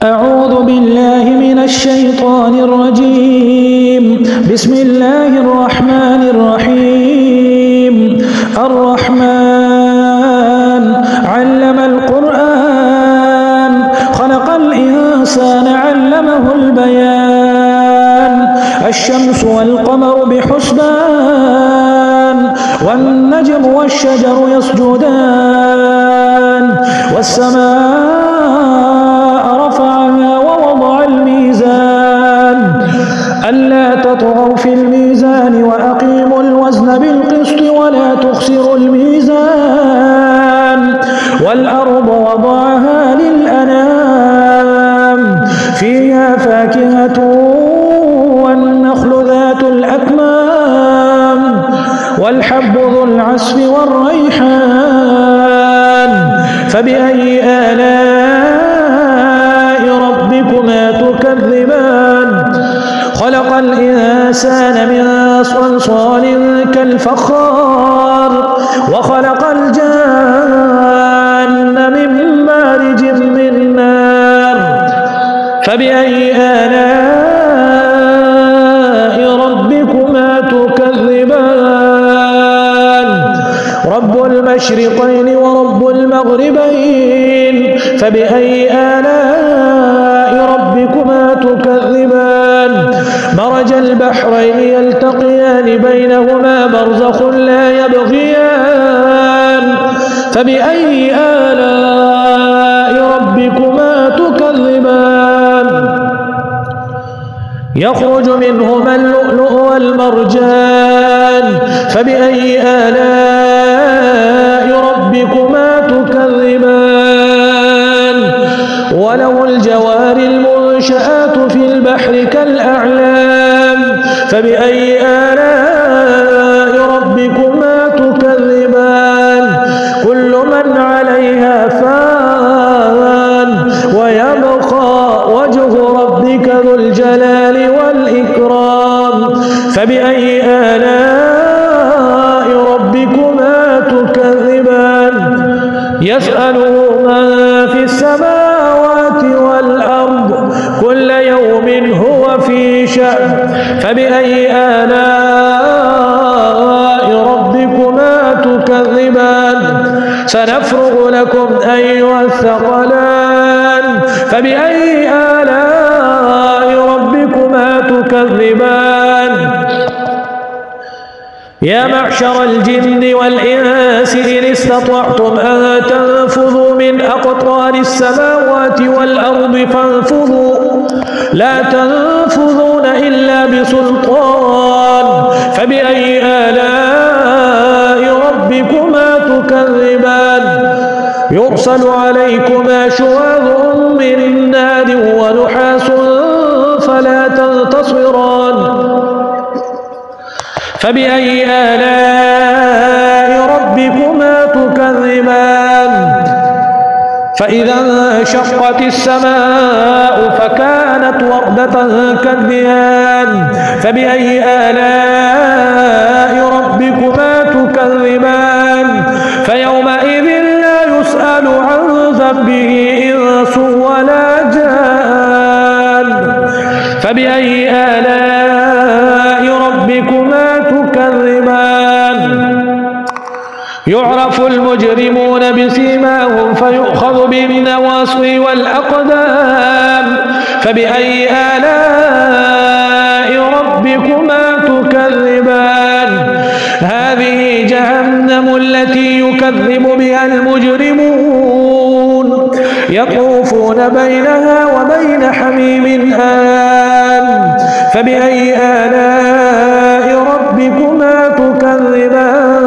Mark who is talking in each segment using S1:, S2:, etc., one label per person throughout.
S1: أعوذ بالله من الشيطان الرجيم. بسم الله الرحمن الرحيم. الرحمن علم القرآن خلق الإنسان علمه البيان. الشمس والقمر بحسبان والنجم والشجر يسجدان والسماء رفعها ووضع الميزان ألا تطغوا في الميزان وأقيموا الوزن بالقسط ولا تخسروا الميزان والأرض وضعها للأنام فيها فاكهة والنخل ذات الأكمام والحب ذو العصف والريحان فبأي آلاء ربكما تكذبان. خلق الإنسان من صلصال كالفخار وخلق الجان من مارج من نار فبأي آلاء ربكما تكذبان. رب المشرقين ورب المغربين فبأي آلاء ربكما تكذبان. مرج البحرين يلتقيان بينهما برزخ لا يبغيان فبأي آلاء ربكما تكذبان. يخرج منهما اللؤلؤ والمرجان فبأي آلاء ربكما تكذبان. وله الجوار المنشآت في البحر كالأعلام فبأي آلاء ربكما تكذبان. كل من عليها فان ويبقى وجه ربك ذو الجلال والإكرام فبأي آلاء ربكما تكذبان. يسأله من في السماوات والأرض كل يوم هو في شأن فبأي آلاء ربكما تكذبان. سنفرغ لكم أيها الثقلان فبأي آلاء ربكما تكذبان. يا معشر الجن والإنس إن استطعتم أن تنفذوا من أقطار السماوات والأرض فانفذوا لا تنفذون إلا بسلطان فبأي آلاء ربكما تكذبان. يرسل عليكما شواظ من نار ونحاس فلا تنتصران فبأي آلاء ربكما تكذبان. فإذا انشقت السماء فكانت وردة كالدهان فبأي آلاء ربكما تكذبان. فيومئذ لا يسأل عن ذنبه إنس ولا جان فبأي آلاء ربكما تكذبان. يعرف المجرمون بسيماهم فيؤخذ بالنواصي والأقدام فبأي آلاء ربكما تكذبان. هذه جهنم التي يكذب بها المجرمون يطوفون بينها وبين حميم آن فبأي آلاء ربكما تكذبان.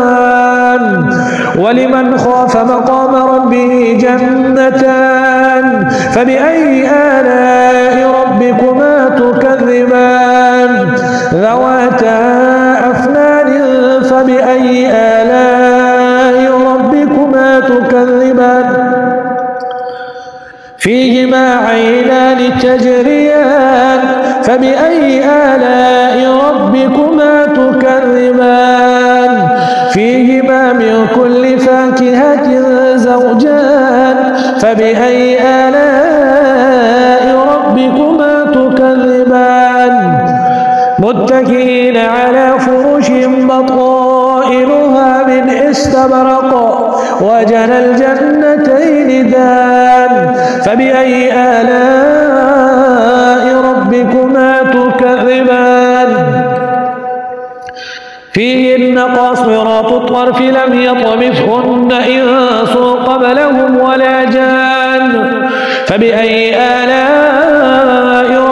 S1: ولمن خاف مقام ربه جنتان فبأي آلاء ربكما تكذبان. ذواتا أفنان فبأي آلاء ربكما تكذبان. فيهما عينان تجريان فبأي آلاء ربكما تكذبان. فيهما من كل فاكهة زوجان فبأي آلاء متكئين على فرش بطائنها من استبرق وجنى الجنتين دان فبأي آلاء ربكما تكذبان فيهن قاصرات الطرف لم يطمثهن إنس قبلهم ولا جان فبأي آلاء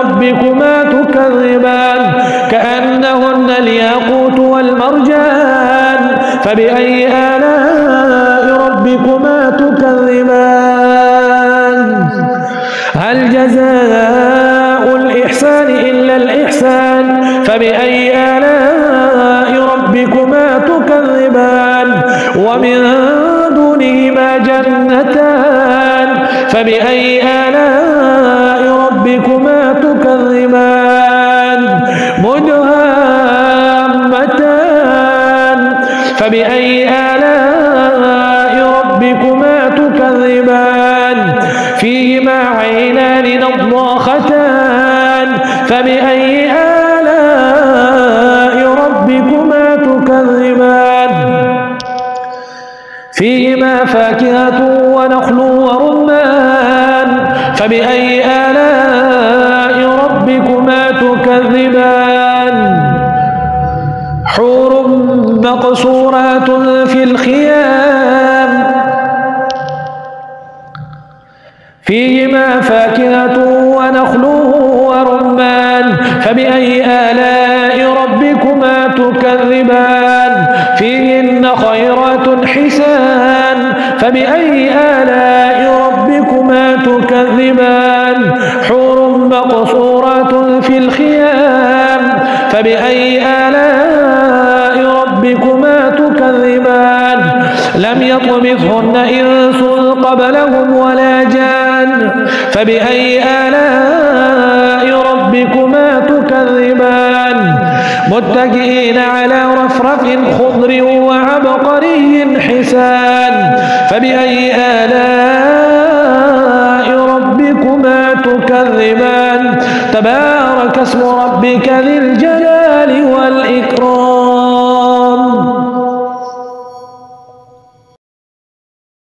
S1: ربكما تكذبان كأنهن الياقوت والمرجان فبأي آلاء ربكما تكذبان هل جزاء الإحسان إلا الإحسان فبأي آلاء ربكما تكذبان ومن دونهما جنتان فبأي آلاء ربكما تكذبان مدهامتان فبأي آلاء ربكما تكذبان فيهما عينان نضاختان فبأي آلاء ربكما تكذبان فيهما فاكهة ونخل ورمان فبأي آلاء ربكما تكذبان حور مقصورات في الخيام فيهما فاكهة ونخل ورمان فبأي آلاء ربكما تكذبان فيهن خيرات حسان فبأي آلاء ربكما تكذبان حور مقصورات في الخيام فبأي آلاء ربكما تكذبان لم يطمثهن إنس قبلهم ولا جان فبأي آلاء ربكما تكذبان متكئين على رفرف خضر وعبقري حسان فبأي آلاء ربكما تكذبان تبارك اسم ربك ذي الجلال والإكرام